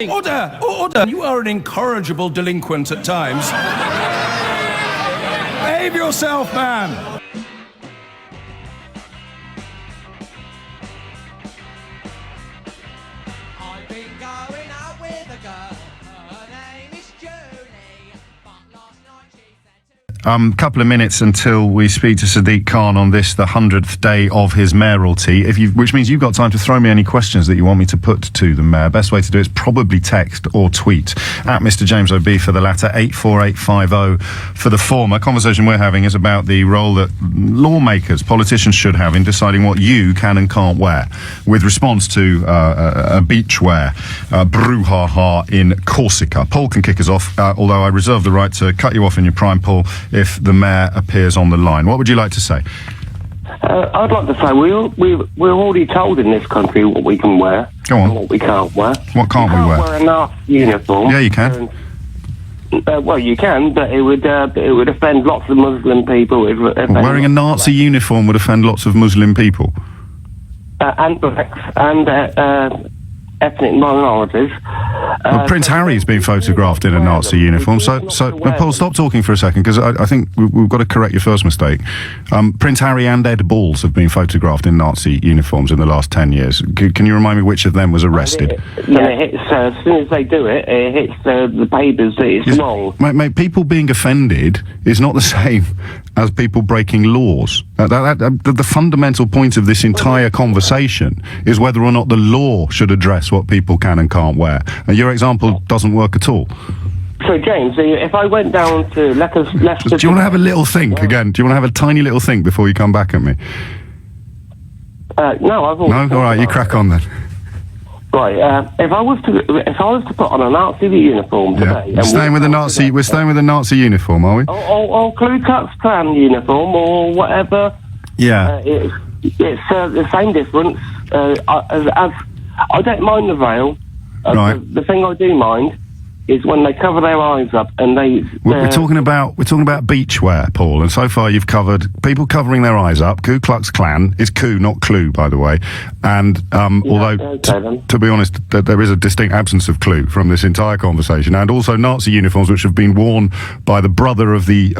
Order! Order! You are an incorrigible delinquent at times. Behave yourself, man! I've been going out with a girl. Her name is Julie. But last night she said to Couple of minutes until we speak to Sadiq Khan on this, the 100th day of his mayoralty. Which means you've got time to throw me any questions that you want me to put to the mayor. Best way to do it is probably text or tweet at Mr. James O'B for the latter, 84850 for the former. Conversation we're having is about the role that lawmakers, politicians should have in deciding what you can and can't wear, with response to a beach wear brouhaha in Corsica. Paul can kick us off, although I reserve the right to cut you off in your prime, Paul, if the mayor appears on the line. What would you like to say? I'd like to say we're already told in this country what we can wear. Go on. And what we can't wear. What can't we wear? You can't wear a NAF uniform. Yeah, you can. Well, you can, but it would offend lots of Muslim people. Wearing a Nazi uniform would offend lots of Muslim people. And blacks and ethnic minorities. Prince Harry's been photographed in a Nazi uniform. So Paul, stop talking for a second, because I think we've got to correct your first mistake. Prince Harry and Ed Balls have been photographed in Nazi uniforms in the last 10 years. Can you remind me which of them was arrested? It hits, as soon as they do it, it hits the papers that it's wrong. Mate, people being offended is not the same as people breaking laws. The fundamental point of this entire conversation is whether or not the law should address what people can and can't wear. And your example doesn't work at all. So, James, if I went down to Leicester... Do you want to have a little think again? Do you want to have a tiny little think before you come back at me? No, I've always... No? All right, you crack on then. Right, if I was to put on a Nazi uniform today... We're staying with the Nazi uniform, are we? Or Ku Klux Klan uniform, or whatever. Yeah. It's the same difference. As I don't mind the veil. Right. The thing I do mind is when they cover their eyes up and they... We're talking about beachwear, Paul, and so far you've covered people covering their eyes up. Ku Klux Klan is Ku, not Clue, by the way. And although, to be honest, there is a distinct absence of Clue from this entire conversation, and also Nazi uniforms which have been worn by the brother of the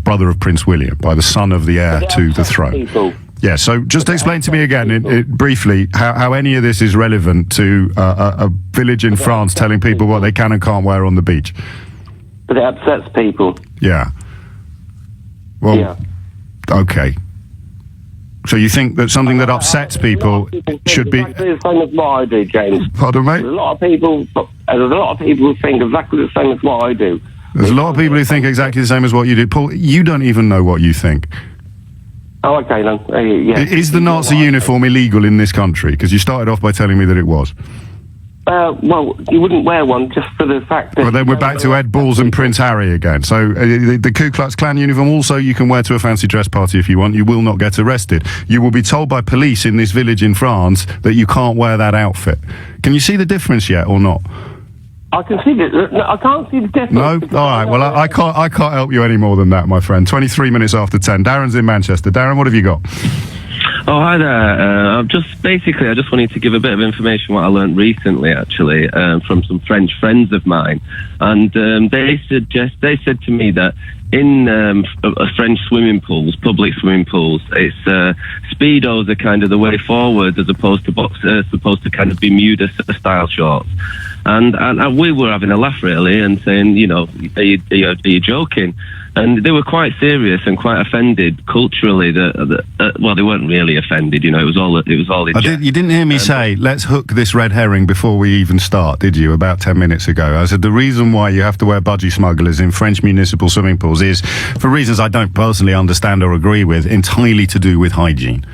brother of Prince William, by the son of the heir to the throne. People. Yeah, so just explain to me again, briefly, how any of this is relevant to a village in France telling people what they can and can't wear on the beach. But it upsets people. Yeah. Well, Yeah. Okay. So you think that something that upsets people should be... Exactly the same as what I do, James. Pardon, mate? There's a lot of people who think exactly the same as what I do. There's a lot of people who think exactly the same as what you do. Paul, you don't even know what you think. Oh, okay, then. Yeah. Is the Nazi uniform illegal in this country? Because you started off by telling me that it was. Well, you wouldn't wear one just for the fact that... Well, then we're back to Ed Balls and Prince Harry again. So the Ku Klux Klan uniform also you can wear to a fancy dress party if you want. You will not get arrested. You will be told by police in this village in France that you can't wear that outfit. Can you see the difference yet or not? I can see I can't see the difference. No? All right. Well, I can't help you any more than that, my friend. 23 minutes after 10. Darren's in Manchester. Darren, what have you got? Oh, hi there. I just wanted to give a bit of information what I learned recently, actually, from some French friends of mine. And they said to me that in French swimming pools, public swimming pools, it's speedos are kind of the way forward as opposed to kind of Bermuda style shorts. And we were having a laugh really and saying, you know, are you joking? And they were quite serious and quite offended culturally. Well, they weren't really offended, you know. It was all. You didn't hear me say, let's hook this red herring before we even start, did you? About 10 minutes ago, I said the reason why you have to wear budgie smugglers in French municipal swimming pools is, for reasons I don't personally understand or agree with, entirely to do with hygiene.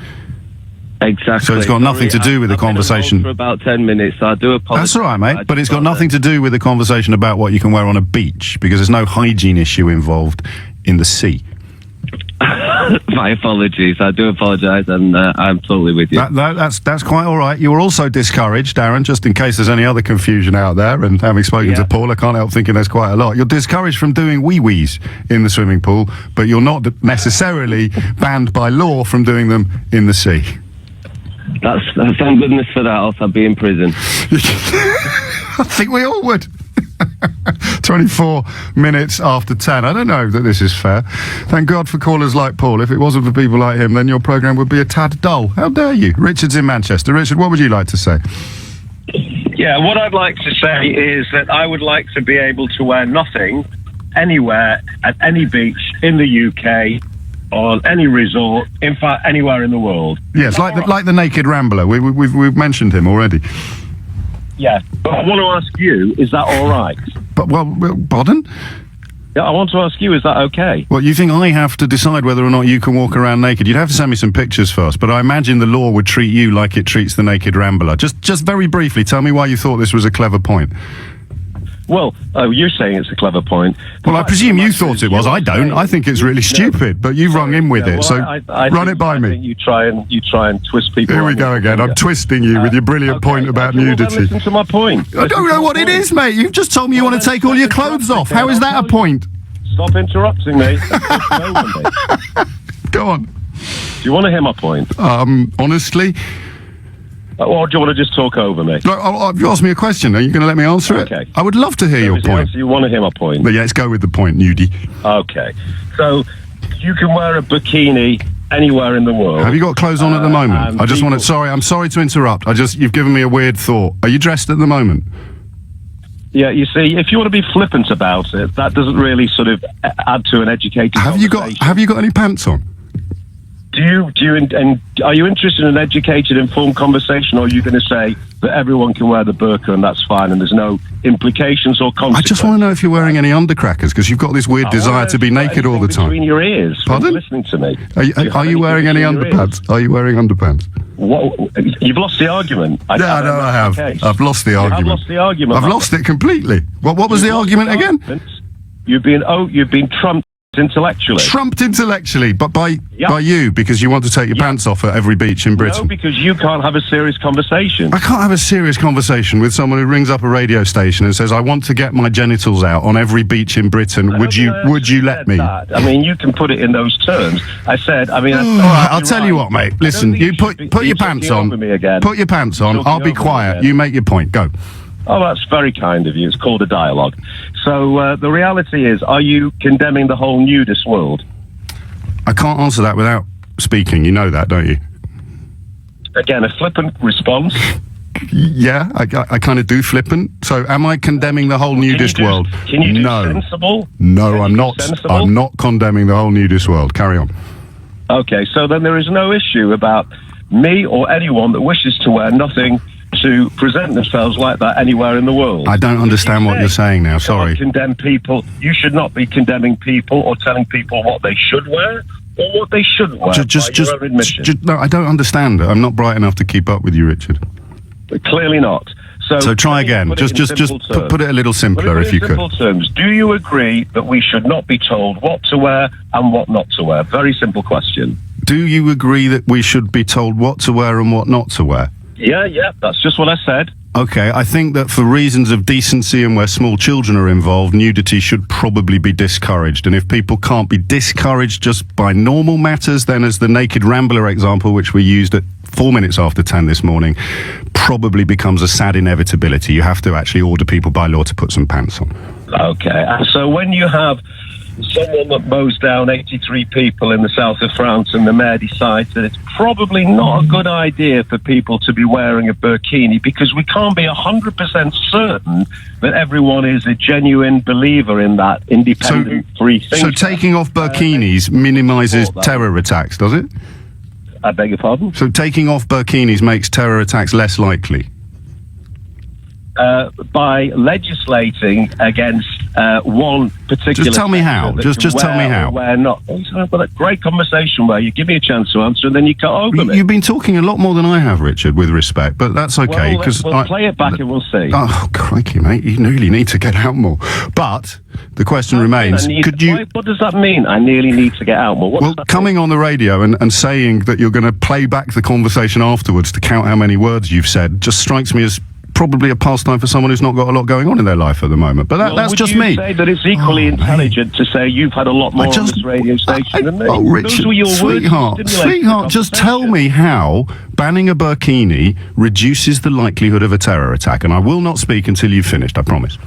Exactly. So it's got nothing to do with the conversation. For about 10 minutes, so I do apologise. That's all right, mate. But it's got nothing to do with the conversation about what you can wear on a beach, because there's no hygiene issue involved in the sea. My apologies. I do apologise, and I'm totally with you. That's quite all right. You were also discouraged, Darren, just in case there's any other confusion out there, and having spoken to Paul, I can't help thinking there's quite a lot. You're discouraged from doing wee-wees in the swimming pool, but you're not necessarily banned by law from doing them in the sea. Thank goodness for that, else I'd be in prison. I think we all would. 24 minutes after 10. I don't know that this is fair. Thank God for callers like Paul. If it wasn't for people like him, then your programme would be a tad dull. How dare you? Richard's in Manchester. Richard, what would you like to say? Yeah, what I'd like to say is that I would like to be able to wear nothing anywhere at any beach in the UK, on any resort, in fact, anywhere in the world. Yes, like the Naked Rambler. We've mentioned him already. Yeah, but I want to ask you, is that all right? But, well, pardon? Yeah, I want to ask you, is that okay? Well, you think I have to decide whether or not you can walk around naked? You'd have to send me some pictures first, but I imagine the law would treat you like it treats the Naked Rambler. Just very briefly, tell me why you thought this was a clever point. Well, you're saying it's a clever point. Well, I presume you thought it was. I don't. I think it's really stupid, but you've rung in with it, so run it by me. I think you try and twist people. Here we go again. I'm twisting you with your brilliant point about nudity. Well, listen to my point. I don't know what it is, mate. You've just told me you want to take all your clothes off. How is that a point? Stop interrupting me. And Go on. Do you want to hear my point? Honestly. Or do you want to just talk over me? No, you asked me a question. Are you going to let me answer it? Okay. I would love to hear your point. You want to hear my point? But yeah, let's go with the point, nudie. Okay. So, you can wear a bikini anywhere in the world. Have you got clothes on at the moment? I just want to... Sorry, I'm sorry to interrupt. You've given me a weird thought. Are you dressed at the moment? Yeah, you see, if you want to be flippant about it, that doesn't really sort of add to an educated conversation. Have you got any pants on? Are you interested in an educated, informed conversation, or are you going to say that everyone can wear the burqa and that's fine and there's no implications or consequences? I just want to know if you're wearing any undercrackers, because you've got this weird desire to be naked all the time. Between your ears. Pardon? Listening to me. Are you wearing any underpants? Are you wearing underpants? What? You've lost the argument. I have. I've lost the argument. You have lost the argument. I've lost it completely. What was the argument again? You've been trumped intellectually. Trumped intellectually, but by you, because you want to take your pants off at every beach in Britain. No, because you can't have a serious conversation. I can't have a serious conversation with someone who rings up a radio station and says, I want to get my genitals out on every beach in Britain. Would you let me? That. I mean, you can put it in those terms. All right, I'll tell you what, mate. Listen, you put your pants on. Put your pants on. I'll be quiet. You make your point. Go. Oh, that's very kind of you. It's called a dialogue. So the reality is, are you condemning the whole nudist world? I can't answer that without speaking. You know that, don't you? Again, a flippant response. Yeah, I kind of do flippant. So am I condemning the whole nudist world? Can you do sensible? No, I'm not. I'm not condemning the whole nudist world. Carry on. Okay, so then there is no issue about me or anyone that wishes to wear nothing to present themselves like that anywhere in the world. I don't understand what you're saying now. Sorry. Condemn people. You should not be condemning people or telling people what they should wear or what they shouldn't wear. No, I don't understand. I'm not bright enough to keep up with you, Richard. But clearly not. So try again. Just put it a little simpler, if you could. Simple terms. Do you agree that we should not be told what to wear and what not to wear? Very simple question. Do you agree that we should be told what to wear and what not to wear? Yeah, that's just what I said. Okay, I think that for reasons of decency and where small children are involved, nudity should probably be discouraged. And if people can't be discouraged just by normal matters, then as the Naked Rambler example, which we used at 4 minutes after 10 this morning, probably becomes a sad inevitability. You have to actually order people by law to put some pants on. Okay, so when you have someone that mows down 83 people in the south of France and the mayor decides that it's probably not a good idea for people to be wearing a burkini because we can't be 100% certain that everyone is a genuine believer in that independent free thinker. So taking off burkinis minimises terror attacks, does it? I beg your pardon? So taking off burkinis makes terror attacks less likely? By legislating against one particular... Just tell me how. Just tell me how. We're not. I've got a great conversation where you give me a chance to answer and then you cut over me. You've been talking a lot more than I have, Richard, with respect, but that's okay. We'll play it back and we'll see. Oh, crikey, mate. You really need to get out more. But the question remains, what does that mean? I nearly need to get out more. Well, coming on the radio and saying that you're going to play back the conversation afterwards to count how many words you've said just strikes me as probably a pastime for someone who's not got a lot going on in their life at the moment. But that's would just you me. say that it's equally intelligent to say you've had a lot more on this radio station than me? Oh, Richard, Those were your sweetheart, words. You stimulated the sweetheart, just tell conversation. me how banning a burkini reduces the likelihood of a terror attack. And I will not speak until you've finished, I promise.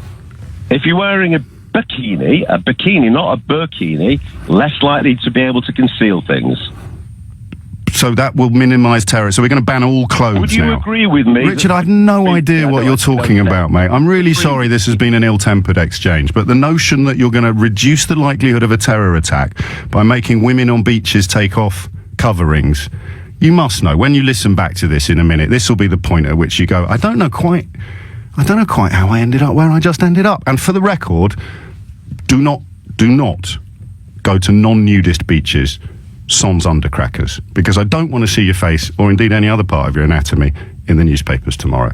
If you're wearing a bikini, not a burkini, less likely to be able to conceal things. So that will minimise terror. So we're going to ban all clothes Would you now. agree with me? Richard, I've no idea what you're talking about, mate. I'm really sorry this has been an ill-tempered exchange, but the notion that you're going to reduce the likelihood of a terror attack by making women on beaches take off coverings, you must know, when you listen back to this in a minute, this will be the point at which you go, I don't know quite how I ended up where I just ended up. And for the record, do not go to non-nudist beaches sans undercrackers, because I don't want to see your face, or indeed any other part of your anatomy, in the newspapers tomorrow.